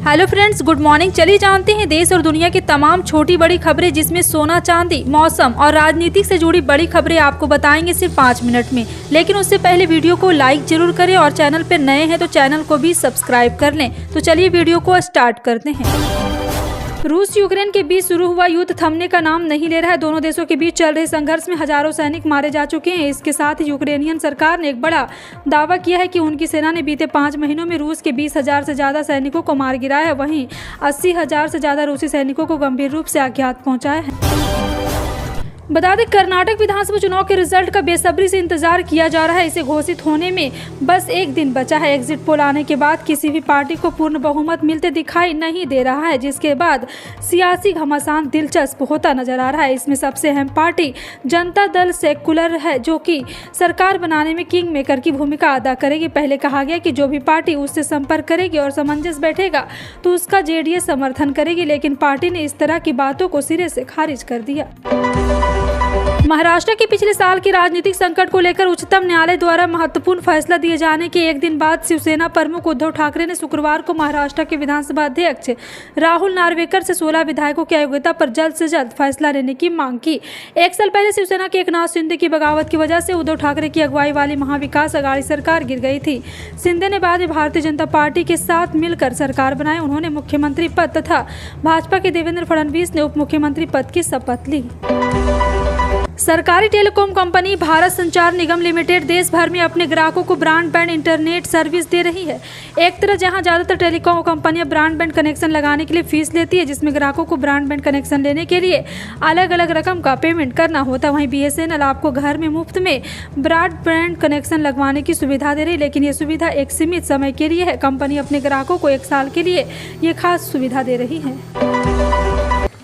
Hello friends, good morning. चलिए जानते हैं देश और दुनिया की तमाम छोटी बड़ी खबरें, जिसमें सोना चांदी, मौसम और राजनीति से जुड़ी बड़ी खबरें आपको बताएंगे सिर्फ 5 मिनट में। लेकिन उससे पहले वीडियो को लाइक जरूर करें और चैनल पर नए हैं तो चैनल को भी सब्सक्राइब कर लें। तो चलिए वीडियो को स्टार्ट करते हैं। रूस यूक्रेन के बीच शुरू हुआ युद्ध थमने का नाम नहीं ले रहा है। दोनों देशों के बीच चल रहे संघर्ष में हजारों सैनिक मारे जा चुके हैं। इसके साथ ही यूक्रेनियन सरकार ने एक बड़ा दावा किया है कि उनकी सेना ने बीते 5 महीनों में रूस के 20,000 से ज्यादा सैनिकों को मार गिराया है। वहीं 80,000 से ज्यादा रूसी सैनिकों को गंभीर रूप से आघात पहुंचाया है। बता दें, कर्नाटक विधानसभा चुनाव के रिजल्ट का बेसब्री से इंतजार किया जा रहा है। इसे घोषित होने में बस एक दिन बचा है। एग्जिट पोल आने के बाद किसी भी पार्टी को पूर्ण बहुमत मिलते दिखाई नहीं दे रहा है, जिसके बाद सियासी घमासान दिलचस्प होता नजर आ रहा है। इसमें सबसे अहम पार्टी जनता दल सेक्युलर है, जो कि सरकार बनाने में किंग मेकर की भूमिका अदा करेगी। पहले कहा गया कि जो भी पार्टी उससे संपर्क करेगी और सामंजस्य बैठेगा तो उसका जेडीएस समर्थन करेगी, लेकिन पार्टी ने इस तरह की बातों को सिरे से खारिज कर दिया। महाराष्ट्र के पिछले साल के राजनीतिक संकट को लेकर उच्चतम न्यायालय द्वारा महत्वपूर्ण फैसला दिए जाने के एक दिन बाद शिवसेना प्रमुख उद्धव ठाकरे ने शुक्रवार को महाराष्ट्र के विधानसभा अध्यक्ष राहुल नार्वेकर से 16 विधायकों की अयोग्यता पर जल्द से जल्द फैसला लेने की मांग की। एक साल पहले शिवसेना के एकनाथ शिंदे की बगावत की वजह से उद्धव ठाकरे की अगुवाई वाली महाविकास अघाड़ी सरकार गिर गई थी। शिंदे ने बाद में भारतीय जनता पार्टी के साथ मिलकर सरकार बनाई। उन्होंने मुख्यमंत्री पद तथा भाजपा के देवेंद्र फडणवीस ने उप मुख्यमंत्री पद की शपथ ली। सरकारी टेलीकॉम कंपनी भारत संचार निगम लिमिटेड देश भर में अपने ग्राहकों को ब्रॉडबैंड इंटरनेट सर्विस दे रही है। एक तरह जहां ज्यादातर टेलीकॉम कंपनियां ब्रॉडबैंड कनेक्शन लगाने के लिए फीस लेती है, जिसमें ग्राहकों को ब्रॉडबैंड कनेक्शन लेने के लिए अलग अलग रकम का पेमेंट करना होता है। वहीं BSNL आपको घर में मुफ्त में ब्रॉडबैंड कनेक्शन लगवाने की सुविधा दे रही है, लेकिन ये सुविधा एक सीमित समय के लिए है। कंपनी अपने ग्राहकों को 1 साल के लिए ये खास सुविधा दे रही है।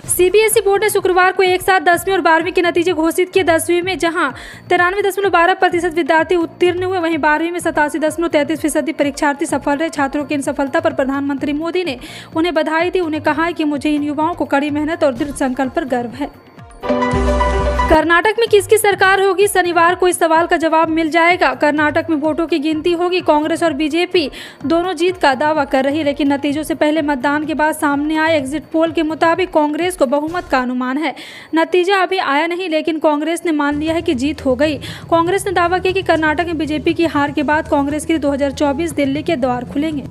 CBSE बोर्ड ने शुक्रवार को एक साथ 10वीं और 12वीं के नतीजे घोषित किए। 10वीं में जहां 93.12% विद्यार्थी उत्तीर्ण हुए, वहीं 12वीं में 87.33% परीक्षार्थी सफल रहे। छात्रों की इन सफलता पर प्रधानमंत्री मोदी ने उन्हें बधाई दी। उन्हें कहा है कि मुझे इन युवाओं को कड़ी मेहनत और दृढ़ संकल्प पर गर्व है। कर्नाटक में किसकी सरकार होगी? शनिवार को इस सवाल का जवाब मिल जाएगा। कर्नाटक में वोटों की गिनती होगी। कांग्रेस और बीजेपी दोनों जीत का दावा कर रही है, लेकिन नतीजों से पहले मतदान के बाद सामने आए एग्जिट पोल के मुताबिक कांग्रेस को बहुमत का अनुमान है। नतीजा अभी आया नहीं, लेकिन कांग्रेस ने मान लिया है कि जीत हो गई। कांग्रेस ने दावा किया कि कर्नाटक में बीजेपी की हार के बाद कांग्रेस के लिए 2024 दिल्ली के द्वार खुलेंगे।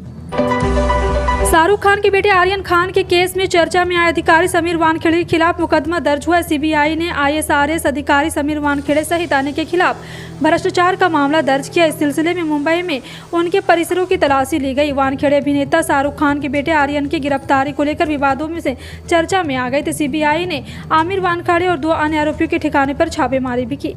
शाहरुख खान के बेटे आर्यन खान के केस में चर्चा में आए अधिकारी समीर वानखेड़े के खिलाफ मुकदमा दर्ज हुआ है। CBI ने ISRS अधिकारी समीर वानखेड़े सहित अन्य के खिलाफ भ्रष्टाचार का मामला दर्ज किया। इस सिलसिले में मुंबई में उनके परिसरों की तलाशी ली गई। वानखेड़े अभिनेता शाहरुख खान के बेटे आर्यन की गिरफ्तारी को लेकर विवादों में से चर्चा में आ गए थे। CBI ने आमिर वानखेड़े और 2 अन्य आरोपियों के ठिकाने पर छापेमारी भी की।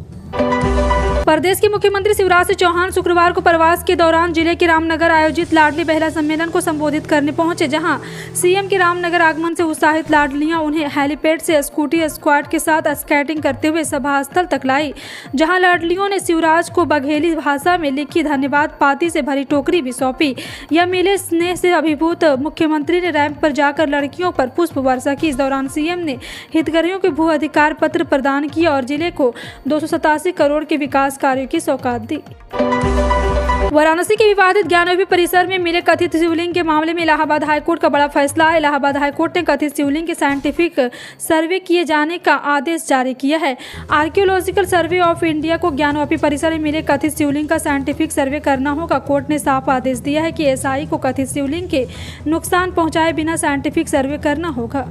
प्रदेश के मुख्यमंत्री शिवराज सिंह चौहान शुक्रवार को प्रवास के दौरान जिले के रामनगर आयोजित लाडली बहला सम्मेलन को संबोधित करने पहुंचे, जहां CM के रामनगर आगमन से उत्साहित लाडलियां उन्हें हेलीपैड से स्कूटी स्क्वाड के साथ स्केटिंग करते हुए सभा स्थल तक लाई, जहां लाडलियों ने शिवराज को बघेली भाषा में लिखी धन्यवाद पाती से भरी टोकरी भी सौंपी। यह मिले स्नेह से अभिभूत मुख्यमंत्री ने रैंप पर जाकर लड़कियों पर पुष्प वर्षा की। इस दौरान CM ने हितग्राहियों को भू अधिकार पत्र प्रदान किया और जिले को 287 करोड़ के विकास कार्यों की सौगात दी। वाराणसी के विवादित ज्ञानोपी परिसर में मिले कथित शिवलिंग के मामले में इलाहाबाद हाईकोर्ट का बड़ा फैसला है। इलाहाबाद हाईकोर्ट ने कथित शिवलिंग के साइंटिफिक सर्वे किए जाने का आदेश जारी किया है। आर्कियोलॉजिकल सर्वे ऑफ इंडिया को ज्ञानोपी परिसर में मिले कथित शिवलिंग का साइंटिफिक सर्वे करना होगा। कोर्ट ने साफ आदेश दिया है कि SI को कथित शिवलिंग के नुकसान पहुंचाए बिना साइंटिफिक सर्वे करना होगा।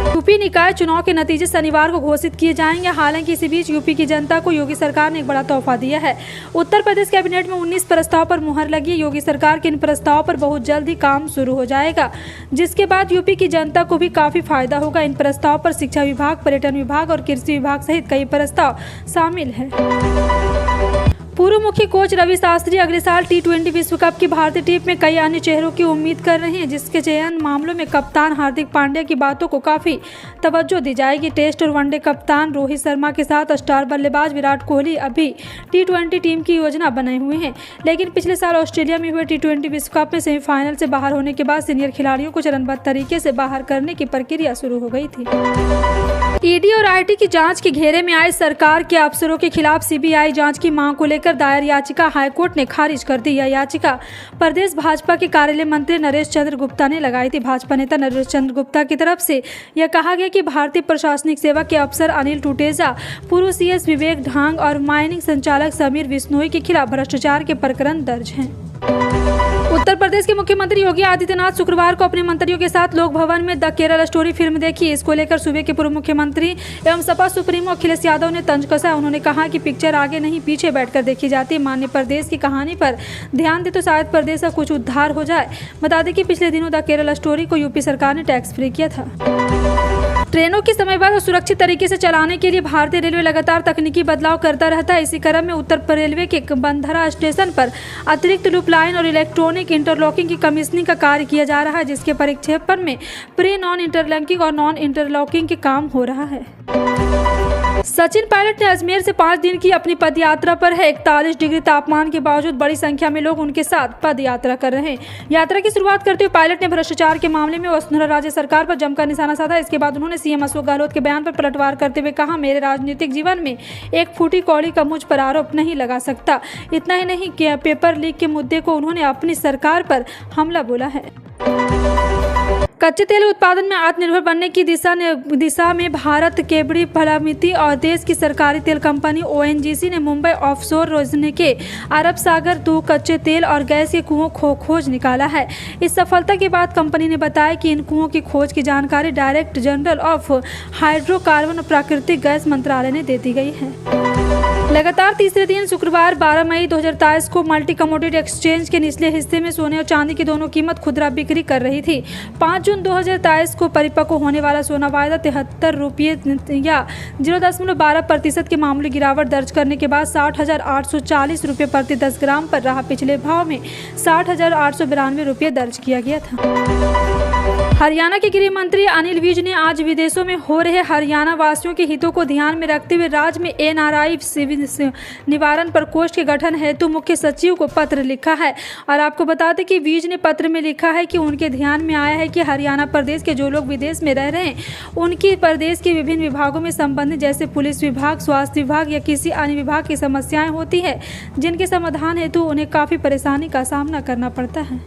यूपी निकाय चुनाव के नतीजे शनिवार को घोषित किए जाएंगे। हालांकि इसी बीच यूपी की जनता को योगी सरकार ने एक बड़ा तोहफा दिया है। उत्तर प्रदेश कैबिनेट में 19 प्रस्ताव पर मुहर लगी है। योगी सरकार के इन प्रस्तावों पर बहुत जल्द ही काम शुरू हो जाएगा, जिसके बाद यूपी की जनता को भी काफी फायदा होगा। इन प्रस्ताव पर शिक्षा विभाग, पर्यटन विभाग और कृषि विभाग सहित कई प्रस्ताव शामिल हैं। पूर्व मुख्य कोच रवि शास्त्री अगले साल T20 विश्व कप की भारतीय टीम में कई अन्य चेहरों की उम्मीद कर रहे हैं, जिसके चयन मामलों में कप्तान हार्दिक पांड्या की बातों को काफी तवज्जो दी जाएगी। टेस्ट और वनडे कप्तान रोहित शर्मा के साथ स्टार बल्लेबाज विराट कोहली अभी T20 टीम की योजना बनाए हुए हैं, लेकिन पिछले साल ऑस्ट्रेलिया में हुए T20 विश्व कप में सेमीफाइनल से बाहर होने के बाद सीनियर खिलाड़ियों को चरणबद्ध तरीके से बाहर करने की प्रक्रिया शुरू हो गई थी। ईडी और IT की जांच के घेरे में आए सरकार के अफसरों के खिलाफ CBI जांच की मांग को लेकर लेकर दायर याचिका हाईकोर्ट ने खारिज कर दी। यह याचिका प्रदेश भाजपा के कार्यालय मंत्री नरेश चंद्र गुप्ता ने लगाई थी। भाजपा नेता नरेश चंद्र गुप्ता की तरफ से यह कहा गया कि भारतीय प्रशासनिक सेवा के अफसर अनिल टूटेजा, पूर्व CS विवेक ढांग और माइनिंग संचालक समीर बिश्नोई के खिलाफ भ्रष्टाचार के प्रकरण दर्ज हैं। उत्तर प्रदेश के मुख्यमंत्री योगी आदित्यनाथ शुक्रवार को अपने मंत्रियों के साथ लोक भवन में द केरल स्टोरी फिल्म देखी। इसको लेकर सूबे के पूर्व मुख्यमंत्री एवं सपा सुप्रीमो अखिलेश यादव ने तंज कसा। उन्होंने कहा कि पिक्चर आगे नहीं पीछे बैठकर देखी जाती है। माननीय प्रदेश की कहानी पर ध्यान दे तो शायद प्रदेश का कुछ उद्धार हो जाए। बता दें कि पिछले दिनों द केरल स्टोरी को यूपी सरकार ने टैक्स फ्री किया था। ट्रेनों की समयबद्ध और सुरक्षित तरीके से चलाने के लिए भारतीय रेलवे लगातार तकनीकी बदलाव करता रहता है। इसी क्रम में उत्तर रेलवे के बंधरा स्टेशन पर अतिरिक्त लूप लाइन और इलेक्ट्रॉनिक इंटरलॉकिंग की कमीशनिंग का कार्य किया जा रहा है, जिसके प्रक्षेपण में प्री नॉन इंटरलॉकिंग और नॉन इंटरलॉकिंग के काम हो रहा है। सचिन पायलट ने अजमेर से 5 दिन की अपनी पद यात्रा पर है। 41 डिग्री तापमान के बावजूद बड़ी संख्या में लोग उनके साथ पद यात्रा कर रहे हैं। यात्रा की शुरुआत करते हुए पायलट ने भ्रष्टाचार के मामले में वसुंधरा राजे सरकार पर जमकर निशाना साधा। इसके बाद उन्होंने CM अशोक गहलोत के बयान पर पलटवार करते हुए कहा, मेरे राजनीतिक जीवन में एक फूटी कौड़ी का मुझ पर आरोप नहीं लगा सकता। इतना ही नहीं कि पेपर लीक के मुद्दे को उन्होंने अपनी सरकार पर हमला बोला है। कच्चे तेल उत्पादन में आत्मनिर्भर बनने की दिशा में भारत के बड़ी फलामिति और देश की सरकारी तेल कंपनी ONGC ने मुंबई ऑफशोर योजना के अरब सागर 2 कच्चे तेल और गैस के कुओं खोज निकाला है। इस सफलता के बाद कंपनी ने बताया कि इन कुओं की खोज की जानकारी डायरेक्टर जनरल ऑफ हाइड्रोकार्बन और प्राकृतिक गैस मंत्रालय ने दे दी गई है। लगातार तीसरे दिन शुक्रवार 12 मई 2023 को मल्टी कमोडिटी एक्सचेंज के निचले हिस्से में सोने और चांदी की दोनों कीमत खुदरा बिक्री कर रही थी। 5 जून 2023 को परिपक्व होने वाला सोना वायदा 73 रुपये या 0.12% की मामूली गिरावट दर्ज करने के बाद 60,840 रुपये प्रति 10 ग्राम पर रहा। पिछले भाव में 60,892 रुपये दर्ज किया गया था। हरियाणा के गृह मंत्री अनिल विज ने आज विदेशों में हो रहे हरियाणा वासियों के हितों को ध्यान में रखते हुए राज्य में NRI निवारण प्रकोष्ठ के गठन हेतु मुख्य सचिव को पत्र लिखा है। और आपको बता दें कि विज ने पत्र में लिखा है कि उनके ध्यान में आया है कि हरियाणा प्रदेश के जो लोग विदेश में रह रहे हैं, उनकी प्रदेश के विभिन्न विभागों में संबंधित जैसे पुलिस विभाग, स्वास्थ्य विभाग या किसी अन्य विभाग की समस्याएं होती है, जिनके समाधान हेतु उन्हें काफ़ी परेशानी का सामना करना पड़ता है।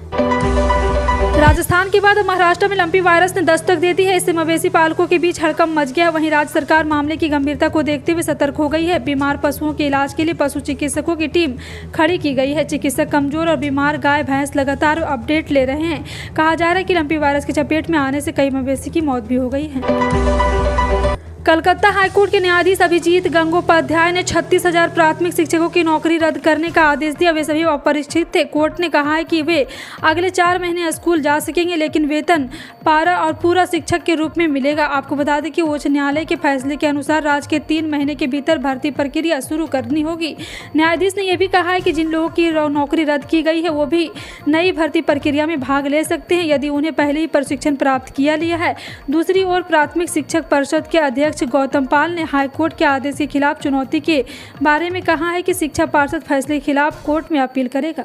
राजस्थान के बाद महाराष्ट्र में लंपी वायरस ने दस्तक दे दी है। इससे मवेशी पालकों के बीच हड़कंप मच गया। वहीं राज्य सरकार मामले की गंभीरता को देखते हुए सतर्क हो गई है। बीमार पशुओं के इलाज के लिए पशु चिकित्सकों की टीम खड़ी की गई है। चिकित्सक कमजोर और बीमार गाय भैंस लगातार अपडेट ले रहे हैं। कहा जा रहा है कि लंपी वायरस की चपेट में आने से कई मवेशी की मौत भी हो गई है। कलकत्ता हाईकोर्ट के न्यायाधीश अभिजीत गंगोपाध्याय ने 36,000 प्राथमिक शिक्षकों की नौकरी रद्द करने का आदेश दिया। वे सभी अपरिचित थे। कोर्ट ने कहा है कि वे अगले 4 महीने स्कूल जा सकेंगे, लेकिन वेतन पारा और पूरा शिक्षक के रूप में मिलेगा। आपको बता दें कि उच्च न्यायालय के फैसले के अनुसार राज्य के 3 महीने के भीतर भर्ती प्रक्रिया शुरू करनी होगी। न्यायाधीश ने यह भी कहा है कि जिन लोगों की नौकरी रद्द की गई है वो भी नई भर्ती प्रक्रिया में भाग ले सकते हैं यदि उन्हें पहले ही प्रशिक्षण प्राप्त किया लिया है। दूसरी ओर प्राथमिक शिक्षक परिषद के अध्यक्ष गौतम पाल ने हाईकोर्ट के आदेश के खिलाफ चुनौती के बारे में कहा है कि शिक्षा पार्षद फैसले के खिलाफ कोर्ट में अपील करेगा।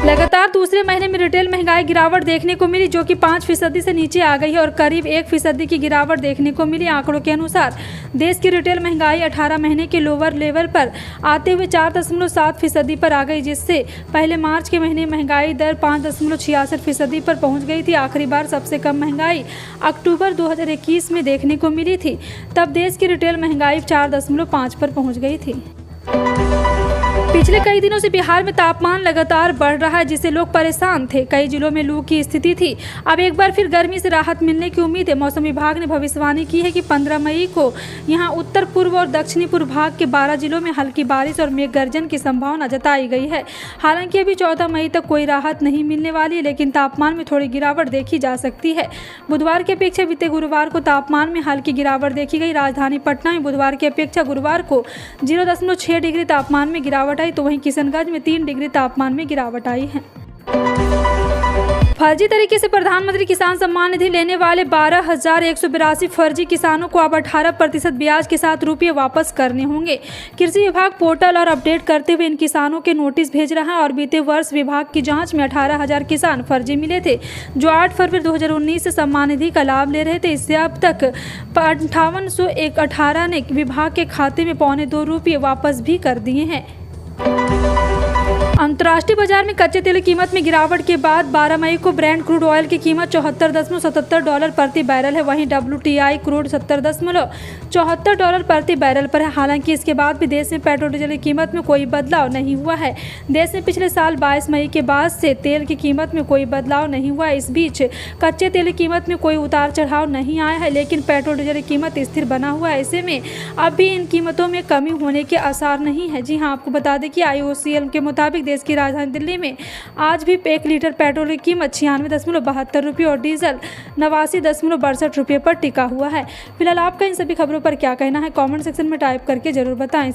लगातार दूसरे महीने में रिटेल महंगाई गिरावट देखने को मिली, जो कि 5% से नीचे आ गई है और करीब 1% की गिरावट देखने को मिली। आंकड़ों के अनुसार देश की रिटेल महंगाई 18 महीने के लोअर लेवल पर आते हुए 4.7% पर आ गई, जिससे पहले मार्च के महीने महंगाई दर 5.66% पर पहुंच गई थी। आखिरी बार सबसे कम महंगाई अक्टूबर 2021 में देखने को मिली थी। तब देश की रिटेल महंगाई 4.5 पर पहुँच गई थी। पिछले कई दिनों से बिहार में तापमान लगातार बढ़ रहा है, जिससे लोग परेशान थे। कई जिलों में लू की स्थिति थी। अब एक बार फिर गर्मी से राहत मिलने की उम्मीद है। मौसम विभाग ने भविष्यवाणी की है कि 15 मई को यहां उत्तर पूर्व और दक्षिणी पूर्व भाग के 12 जिलों में हल्की बारिश और मेघ गर्जन की संभावना जताई गई है। हालांकि अभी 14 मई तक कोई राहत नहीं मिलने वाली है, लेकिन तापमान में थोड़ी गिरावट देखी जा सकती है। बुधवार की अपेक्षा बीते गुरुवार को तापमान में हल्की गिरावट देखी गई। राजधानी पटना में बुधवार की अपेक्षा गुरुवार को 0.6 डिग्री तापमान में गिरावट आई, तो वहीं किशनगंज में 3 डिग्री तापमान में गिरावट आई है। फर्जी तरीके से प्रधानमंत्री किसान सम्मान निधि लेने वाले 12,182 फर्जी किसानों को अब 18% ब्याज के साथ रुपये वापस करने होंगे। कृषि विभाग पोर्टल और अपडेट करते हुए इन किसानों के नोटिस भेज रहा है और बीते वर्ष विभाग की जांच में 18,000 किसान फर्जी मिले थे, जो 8 फरवरी 2019 से सम्मान निधि का लाभ ले रहे थे। इससे अब तक 5818 ने विभाग के खाते में 2.25 रुपये वापस भी कर दिए हैं। अंतर्राष्ट्रीय बाजार में कच्चे तेल की कीमत में गिरावट के बाद 12 मई को ब्रेंट क्रूड ऑयल की कीमत $74.77 प्रति बैरल है। वहीं WTI क्रूड $70.74 प्रति बैरल पर है। हालांकि इसके बाद भी देश में पेट्रोल डीजल की कीमत में कोई बदलाव नहीं हुआ है। देश में पिछले साल 22 मई के बाद से तेल की कीमत में कोई बदलाव नहीं हुआ। इस बीच कच्चे तेल की कीमत में कोई उतार चढ़ाव नहीं आया है, लेकिन पेट्रोल डीजल की कीमत स्थिर बना हुआ है। ऐसे में अब भी इन कीमतों में कमी होने के आसार नहीं है। जी हाँ, आपको बता दें कि IOCL के मुताबिक देश की राजधानी दिल्ली में आज भी 1 लीटर पेट्रोल की कीमत 96.72 रुपये और डीजल 89.62 रुपये पर टिका हुआ है। फिलहाल आपका इन सभी खबरों पर क्या कहना है, कमेंट सेक्शन में टाइप करके जरूर बताएं।